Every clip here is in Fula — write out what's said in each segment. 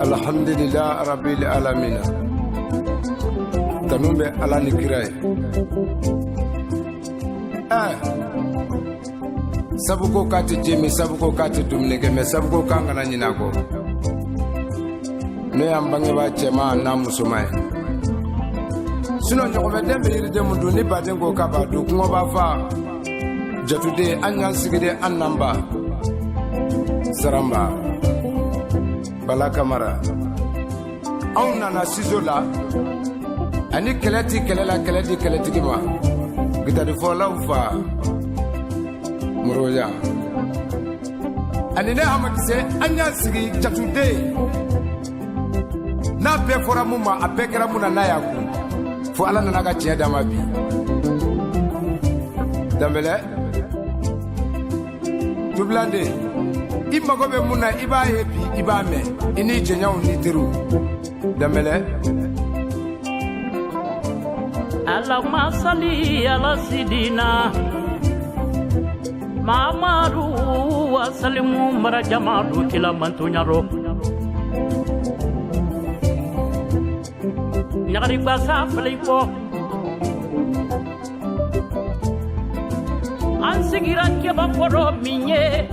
Alhamdulillah rabbil alamin. Tanumbe ala ni kirai. Sabuko kati jemi, sabuko kati dumnege, me sabuko kangana nyinako. Ne ambange ba chema na musumai. Sino nyoko medembe yiride mundu ni batengo kabadu kungo bafa. Jatude anyan sigide annamba. Saramba. Bala Kamara. On nana sizola. Ani keleti kelela keleti keleti ma. Gitari fola ufa. Muroja. Ani ne hamakise anya sigi jatude. Na pe fora muma apekera muna na yaku. Fo ala nana ga tiya dama bi. Dambele. Tublande. Ima gobe muna iba hepi iba me. Ini jenya uni teru. Dambele. Allahumma salli ala sidina Muhammadu wa sallimu marajamadu kila mantunyaro Nyari basa flipo Ansigiran ke baporo minye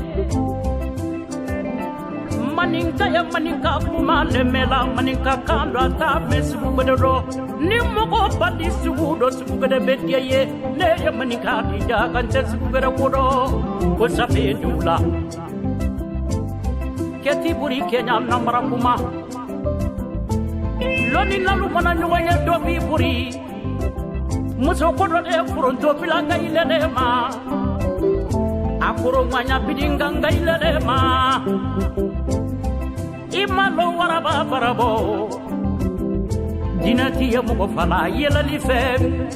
Maninka ya maninka kuma lemela maninka kando ata mesu bedoro ni mogo padi sugudo sugede betiye ne ya maninka dija kan sugede kodo ko safe dula keti buri kenya namara kuma loni lalu mana nyoye dobi buri muso kodo de fronto bilanga ile ma akuro manya bidinga ile ma Imalo waraba barabo Dinati ya mugo fala yela li fem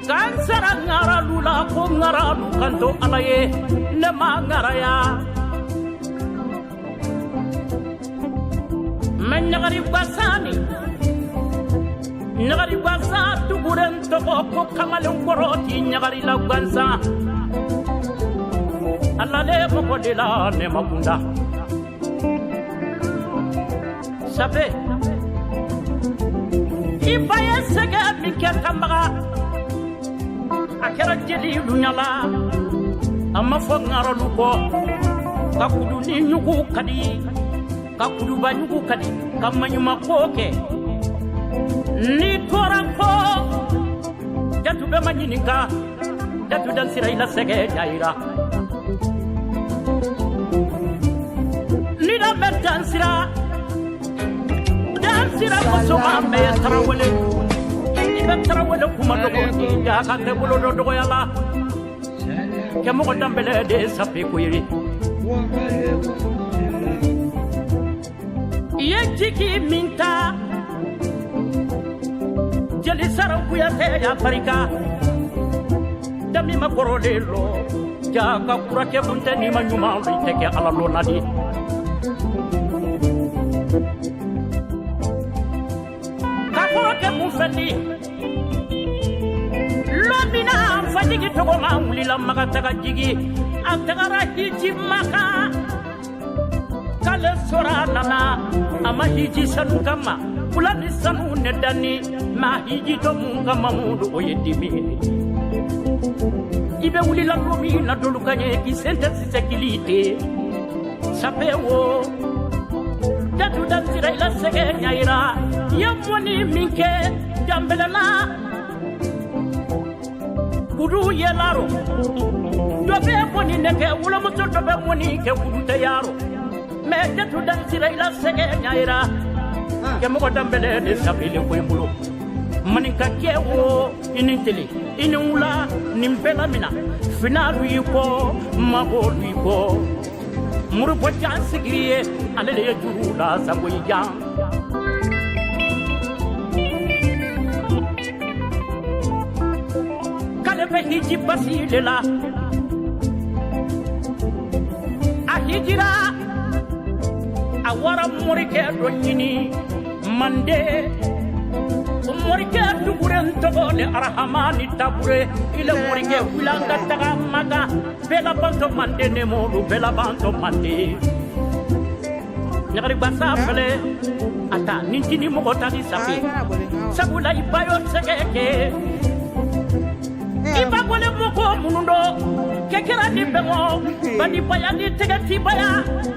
Kansara ngara lula ko ngara lukanto alaye nema ngara ya Menyagari basani Nyagari basa tuguren toko ko kamalung koroti nyagari lagwansa Allah le moko de la ne makunda Sabe Ibaye sega mikya kambaga Akera jeli lunyala Amma fo ngaro luko Kakudu ni nyuku kadi Kakudu ba nyuku kadi Kamanyu makoke Ni toranko Jatu be manyininka Jatu dan sira ila sege jaira Nida me dansira kusoma me tarawele ibe tarawele kuma dogo ya kande bolo dogo yala kemo ko dambele de sapi ko yiri ye jiki minta jeli sara ku ya te ya barika dami ma korolelo ja ka kurake bunte ni manyuma riteke ala lonadi Kafoke mufeli Lomina fadigi togo mauli la magataga jigi Atagara hiji maka Kale sora nana Ama hiji sanu kama Ulani sanu nedani Ma hiji tomunga mamudu oyedimini Ibe uli la lomina dolu kanye Kisente sisekilite Sapewo Jatu dan sira ila sege nyaira Yamwani minke jambelana Kudu yelaro Dobe mwani neke ula muto dobe mwani ke kudu teyaro Me jatu dan sira ila sege nyaira Kemuko dambele de sabili kuimbulu Maninka kewo inintili Inula nimpela mina Finalu yuko Magolu yuko Murupo jansi griye Alele ya juru la sabu yang Kalepe hiji basile la Ahijira Awara murike ronyini Mande Murike duguren togo le arhamani tabure Ile murike wilanga taga maga bela banto mande ne modu bela banto mande nyari basa fele ata nintini mo otani sapi sabula ibayo segeke iba bole moko munundo kekera ni bemo bani baya ni tegati baya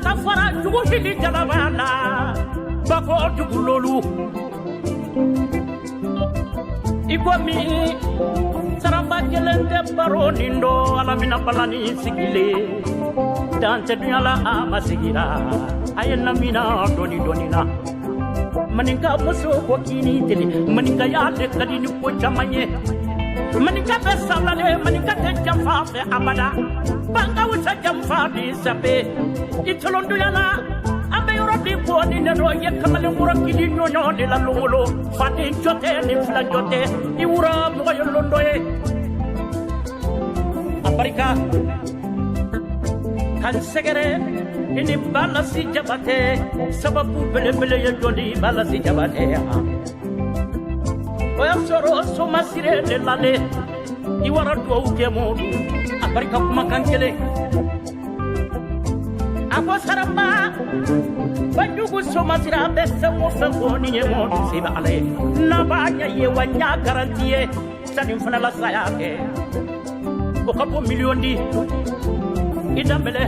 safara jugu hili jalabana bako dugulolu ikomi saramba kelende baronindo alamina balani sigile dante dunyala amasigira ayena mina donina maninga muso ko kini tele maninga yale kadini ko chamanye maninga besalale maninga te jamfa fe abada banga wuta jamfa di sabe itolondo yana ambe yorodi ko ni no ye kamale ngoro kidi nyonyo de la lungolo fati jote ni fla jote iwura mo yolondo e aparika kan segere ini balasi jabate sababu bele ya jodi balasi jabate oya soro soma sire de lale iwara do uke modu aparika kuma kankele ako saramba banjugu soma sira besse mo fengoni ye modu siba ale na banya ye wanya garantie sanim fana la sayake o kapo milioni idambele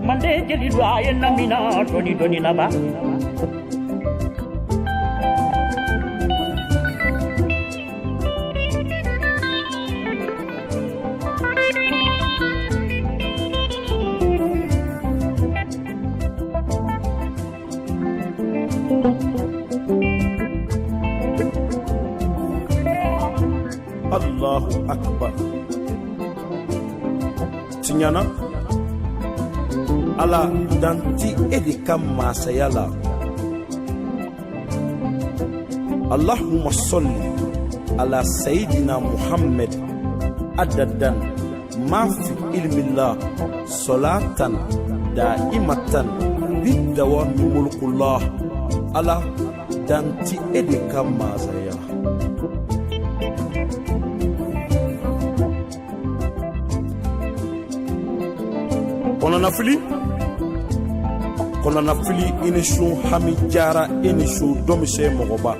mande jeli doye namina doni naba Allahu akbar tinyana ala danti edika masayala Allahumma salli ala sayyidina Muhammad adadan ma fi ilmillah salatan daimatan bidawami mulkullah ala danti edika masayala konana fili inishu hami jara inishu domise mogoba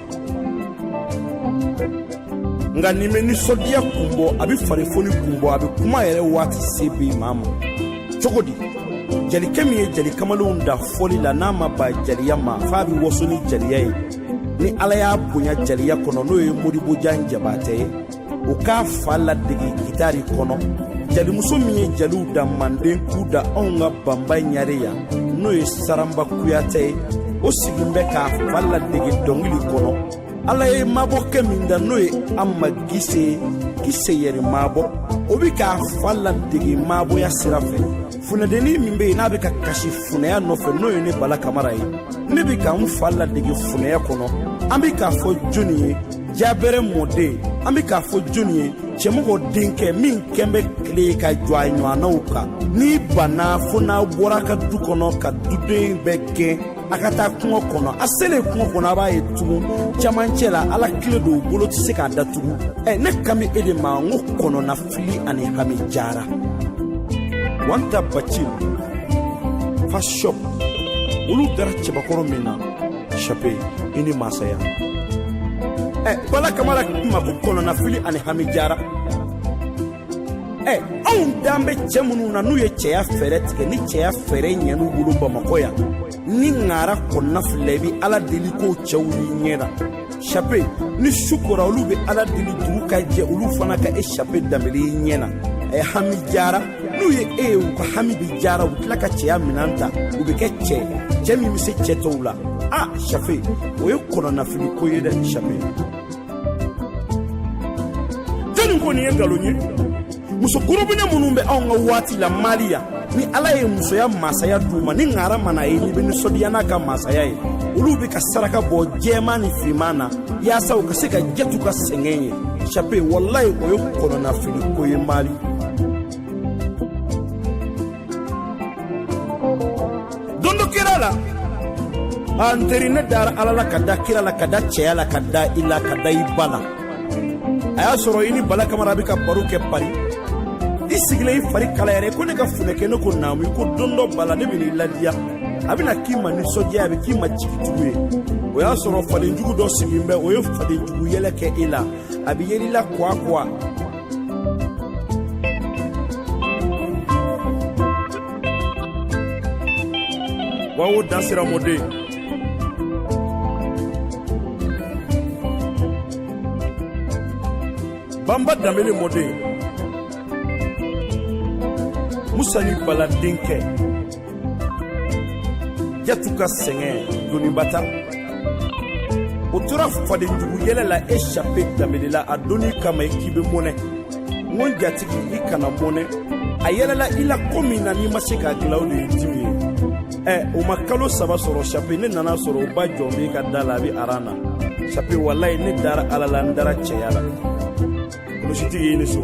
nga nime ni sodia kumbo abi farifoni kumbo abi kuma yere wati sebi mama chokodi jali kemi jali kamalu nda foli la nama ba jali yama fabi wosoni jali yai ni ala ya bunya jali ya kono no e modibo janja bate o ka fala digi gitari kono jali muso mi jali da mande kuda onga bamba nyareya no e saramba kuyate o sigimbe ka fala digi dongili kono ala e mabo keminda no e amma gise yeri mabo obi ka fala digi mabo ya sirafe funa deni mimbe na be ka kashi funa ya no fe no e ne bala kamara yi ne bi ka fala digi funa ya kono ambi ka fo juni jabere mode ambi ka fo juni chemugo dinke min kembe kle ka jwa nwanauka ni bana funa bora ka du kono ka dude beke akata kungo kono asele kungo kono aba etu chamanchela ala kile do bolo tse ka datu ne kami ede ma ngo kono na fili ani hami jara wanta bachin fa shop ulu dara cheba koro mina chape ini masaya bala kamara ma ko kono na fili ani hami jara on dambe chemunu na nuye cheya feret ke ni cheya fere nyanu bulu bamakoya ni ngara konna flebi ala deli ko chawli nyera chape ni shukura ulube ala deli duka je ulu fana ka chape dambeli nyena hami jara nuye u ka hami bi jara utla ka cheya minanta ube ke chemi mi se chetoula chape oyo kono na fili ko yeda chape tanu ko ni ngalonye muso kurubine munumbe onga wati la malia ni ala ye muso ya masaya duma ni ngara mana ye ni beni sodiana ka masaya ye ulubi ka saraka bo jema ni fimana ya sa ka se ka jetu ka sengenye chape wallahi oyo kono na fili ko ye mali dondo kirala anterine dar ala la kada kirala kada cheala kada ila kada ibala aya soro ini bala kamara bi ka baru ke pari isigile fari kala yɛrɛ ko ne ka funɛkɛ ne ko naamu ko don dɔ bala ne bɛn'i ladiya a bɛna k'i ma nisɔndiya a bɛ k'i ma jigitugu ye o y'a sɔrɔ fadenjugu dɔ sigilen bɛ o ye fadenjugu yɛlɛ kɛ e la a bɛ yɛlɛ i la kuwa wa o dan sira mɔden Bamba Dambélé mɔden Musa ni Bala denkɛ Yatu ka sɛgɛn donibata o tora fadenjugu yɛlɛ la échappé Dambélé la a donni kama k'i bɛ mɔnɛ n ko jatigi i kana mɔnɛ a yɛlɛla i la ko min na n'i ma se k'a dilan o de ye dimi ye o ma kalo 3 sɔrɔ Chape ne nana sɔrɔ o ba jɔn b'i ka da la a bɛ aran na Chape walayi ne dara Ala la n dara cɛya la kɔlɔsitigi ye ne so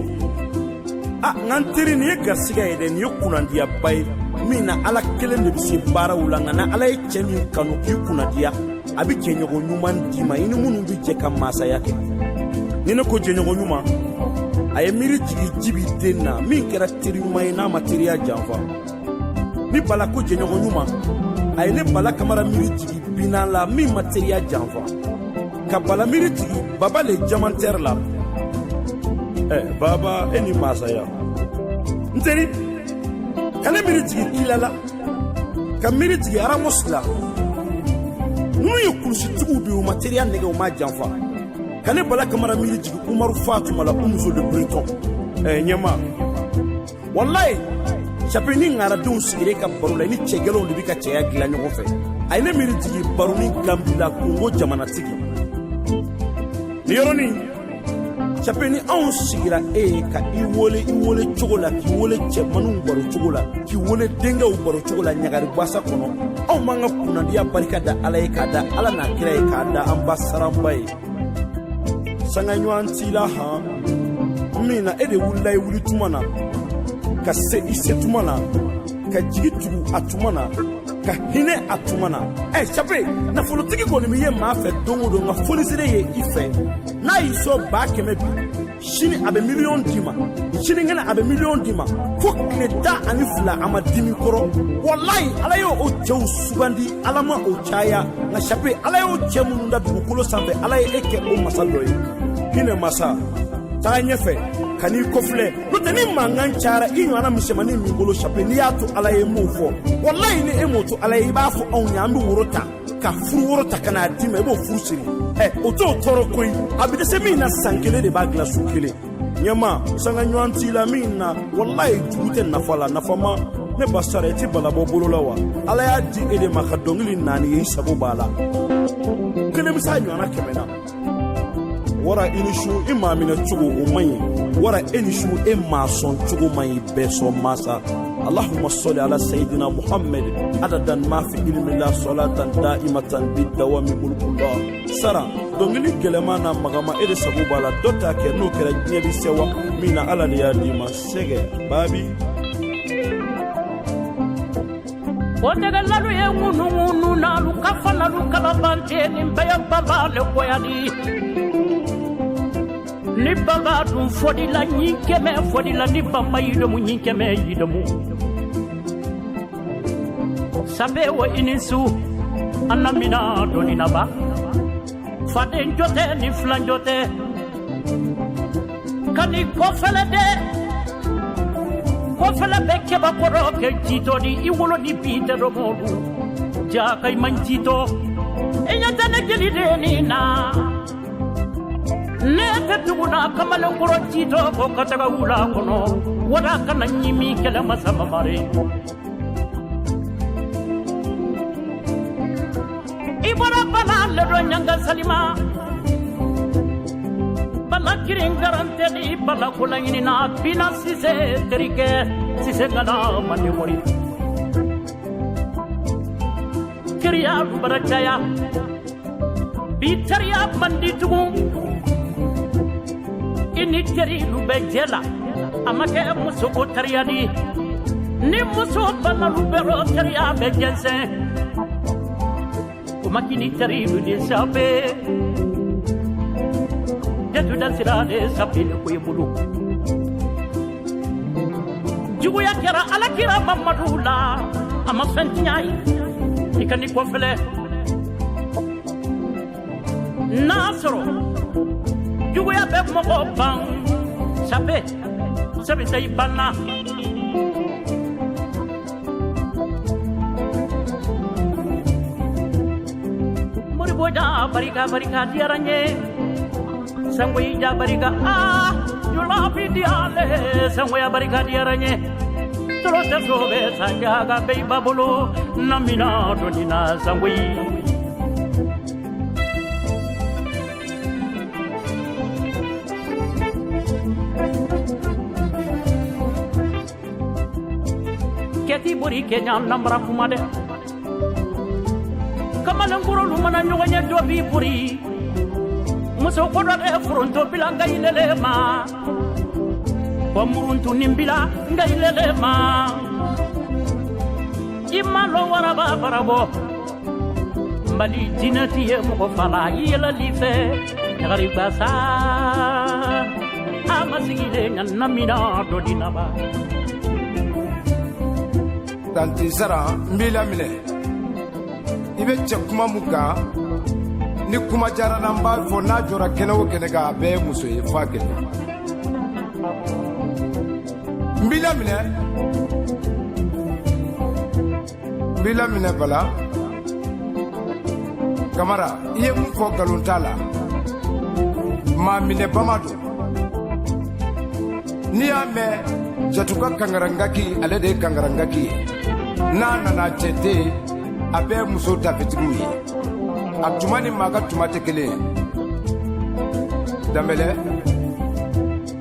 ngan teri ni ye garisigɛ ye dɛ nin ye kunnadiyaba ye min na Ala kelen de bɛ se baaraw la nka na Ala ye cɛ min kanu k'i kunnadiya a bɛ jɛɲɔgɔn ɲuman d'i ma i ni minnu bɛ jɛ ka masaya kɛ ni ne ko jɛɲɔgɔn ɲuman a ye miiri jigi jibi den na min kɛra teri ɲuman ye n'a ma teriya janfa ni Bala ko jɛɲɔgɔn ɲuman a ye ne Bala Kamara miiri jigi Bina la min ma teriya janfa ka Bala miiri jigi Baba le Diamantaire la Baba e ni masaya nteri ka ne miiri jigi Kila la ka miiri jigi Aramos la ninnu ye kulusitigiw de u ma teriya nɛgɛ u ma janfa ka ne Bala Kamara miiri jigi Umaru Fatuma la umuso de Breton ɲɛma wallahi Chape ni ŋaradenw sigire ka baro la ni cɛgɛlɛnw de bɛ ka cɛya dilan ɲɔgɔn fɛ a ye ne miiri jigi baronin Gambia Kongo jamanatigi ni yɔrɔnin Chape ni anw sigira ka i wole cogo la k'i wole cɛmaninw baro cogo la k'i wole denkɛw baro cogo la ɲagari basa kɔnɔ anw b'an ka kunnadiya barika da Ala ye k'a da Ala n'a kira ye k'a da an ba saranba ye sanga ɲɔgɔn t'i la min na e de wulila i wuli tuma na ka se i se tuma na ka jigi tugu a tuma na ka hinɛ a tuma na Chape nafolotigi kɔni min ye maa fɛ don o don nka fonisere ye i fɛ n'a y'i sɔn 100,000 bi sini a bɛ miliyɔn d'i ma sinikɛnɛ a bɛ miliyɔn d'i ma fo tile 12 a ma dimi kɔrɔ walayi Ala y'o cɛw sugandi Ala ma o caya nka Chape Ala y'o cɛ minnu da dugukolo sanfɛ Ala ye e kɛ o masa dɔ ye hinɛ masa taa ɲɛfɛ ka n'i kɔfilɛ n'o tɛ ni mankan cayara i ɲɔgɔnna misɛnmanin min bolo Chape n'i y'a to Ala ye mun fɔ walayi ni e m'o to Ala ye i b'a fɔ anw ye an bɛ woro ta ka furu woro ta ka n'a d'i ma i b'o furu siri o t'o tɔɔrɔ koyi a bɛ dɛsɛ min na san kelen de b'a dilan su kelen ɲɛma sanga ɲɔgɔn t'i la min na walayi jugu tɛ nafa la nafa ma ne ba sara i ti balabɔ bolo la wa Ala y'a di e de ma ka dɔnkili naani ye i sago b'a la kelen bɛ se a ɲɔgɔnna 100 na wara i ni su i maa minɛ cogo o man ɲi wara e ni su e maa sɔn cogo man ɲi bɛɛ sɔn masa Allahumma salli ala sayidina Muhammad adadan ma fi ilmillah salatan da'imatan bidawami mulkullah sara dɔnkili gɛlɛma na magama e de sago b'a la dɔ t'a kɛ n'o kɛra diɲɛ bi sewa min na Ala de y'a d'i ma sɛgɛ babi o tɛgɛ lalu ye ŋunu nalu ka fanalu kalabante nin bɛɛ Baba le koyadi ni Baba dun fɔdi la ɲi kɛmɛ fɔdi la ni Bamba yidomu ɲi kɛmɛ yidomu Chape wo inisu anamina donina ba faden jote ni flan jote kani kofele be keba koro ke jito di iwolo di pite do modu ja kai manjito enya tane jeli de ni na ne te tuguna kamale koro jito ko kataga wula kono wada kana nyimi kala masama mare ibara bala le do nyanga salima bala kirin garante di bala kulangini na bina sise terike sise gana mani mori kiriya barachaya bitariya mandi tugu ini teri lube jela amake muso ko tariya di ni muso bala lube ro tariya be jense makini taribu de Chape jatu dan sirade Chape le koy bulu juguya kɛra alakira mamadu la a ma fɛn tiɲa ye i ka ni kɔfɛlɛ n'a sɔrɔ juguya bɛ mɔgɔ ban sabe sabi tɛ i banna moriboja barika barika diyara n ye sangoyija barika julafi diyale sangoya barika diyara n ye tolo tɛ sobe sanjaga bɛ i ba bolo namina donina sangoyi kɛti bori kɛɲa nambara kuma dɛ kamalenkɔrɔlu mana ɲɔgɔn ye dɔ b'i bori muso ko dɔ bɛ foronto bila n ka ilele ma ko muruntunin bila n ka ilele ma i ma lɔ waraba barabɔ mali dinɛti ye mɔgɔ fala i yɛlɛli fɛ ɲagariba sa a ma sigilen ɲa namina dɔ dinaba tanti sara n b'i laminɛ i bɛ cɛ kuma mun kan ni kuma jara na n b'a fɔ n'a jɔra kɛnɛ o kɛnɛ kan a bɛɛ ye muso ye f'a kɛnɛ n b'i laminɛ bala kamara i ye mun fɔ nkalon t'a la maa minɛ bama don n'i y'a mɛn jatu ka kangarangaki ale de ye kangarangaki ye n'a nana cɛ den a bɛɛ muso tafetigiw ye a tuma ni maa ka tuma tɛ kelen ye danbɛlɛ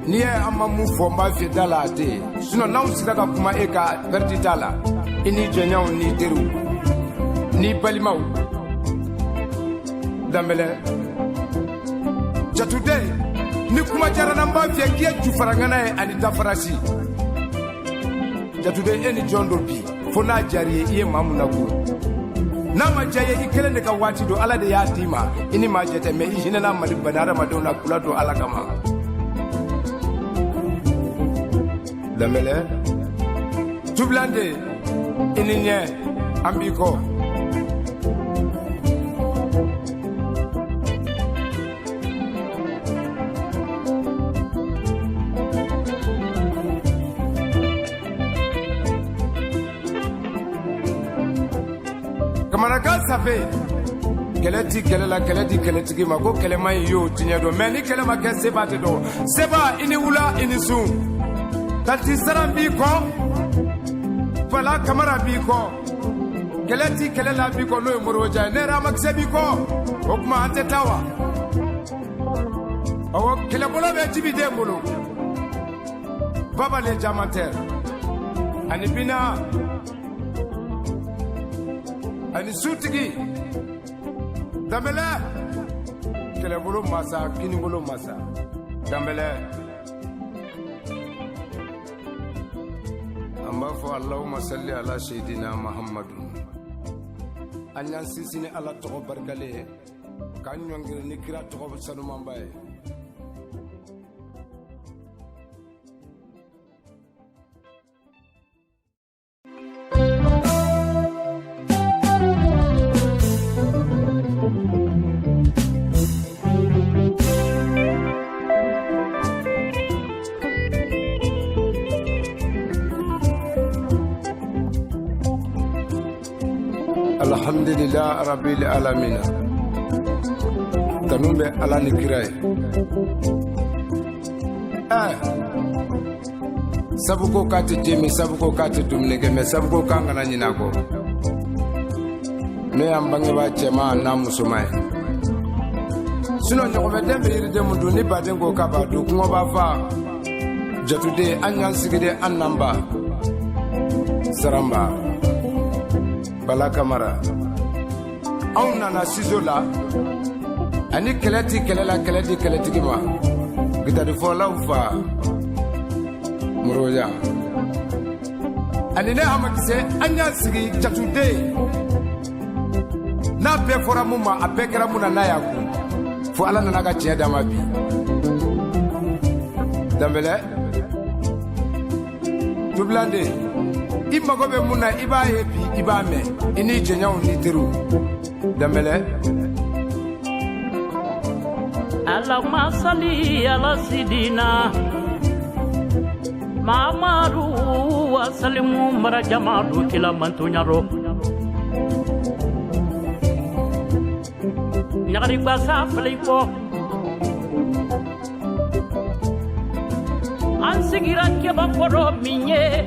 n'i ye an ma mun fɔ n b'a f'i da la a tɛ yen sinon n'anw sera ka kuma e ka pɛrɛti t'a la i n'i jɔnɲɛw n'i teriw n'i balimaw danbɛlɛ jatuden ni kuma jara na n b'a f'i ye k'i ye jufarangana ye ani dafarasi jatuden e ni jɔn dɔ bi fo n'a jari ye i ye maa mun lago n'a ma diya ye i kelen de ka waati don ala de y'a d'i ma i ni maa jɛtɛ mɛ i hinɛna mali bani adamadenw na kula don ala kama danbɛlɛ tubilande i ni ɲɛ an b'i kɔ kamarakan safe kɛlɛ ti kɛlɛ la kɛlɛ di kɛlɛtigi ma ko kɛlɛma in y'o tiɲɛ dɔn mɛ ni kɛlɛ ma kɛ seba tɛ dɔn seba i ni wula i ni sun tanti saran b'i kɔ fala kamara b'i kɔ kɛlɛ ti kɛlɛ la b'i kɔ n'o ye moriboja ye ne yɛrɛ amakisɛ b'i kɔ o tuma an tɛ taa wa ɔwɔ kɛlɛbolo bɛ jibiden bolo babale jaman tɛ ani bina ani sutigi danbɛlɛ kɛlɛbolo masa kinibolo masa danbɛlɛ an b'a fɔ allahumma salli ala sayidina mahamadu an y'an sinsin ni ala tɔgɔ barikalen ye k'an ɲɔngiri ni kira tɔgɔ sanumanba ye alhamdulillah rabbil alamin tanun bɛ ala ni kira ye sabu ko k'a tɛ jemi sabu ko k'a tɛ dumuni kɛ mɛ sabu ko k'an kana ɲinɛ a kɔ ne y'an bangebaa cɛman n'a musoman ye sinon ɲɔgɔnbɛden bɛ yiriden mun dun ni baden ko k'a b'a dun kɔngɔ b'a fa jatuden an y'an sigi de an n'an ba saranba bala kamara anw nana sizo la ani kɛlɛ ti kɛlɛ la kɛlɛ di kɛlɛtigi ma gitarifɔlaw fa moroja ani ne amakisɛ an y'an sigi jatuden n'a bɛɛ fɔra mun ma a bɛɛ kɛra mun na n'a y'a kun fo ala nana ka tiɲɛ d'a ma bi danbɛlɛ Jublande I mago be mun na I b'a ye bi I b'a mɛn I ni jɛɲɔgɔnw ni teriw Dembele Allahumma salli ala sidina Mamadu wa salimu marajamadu kila mantunyaro Nyari basa flipo Ansigira ke bakoro minye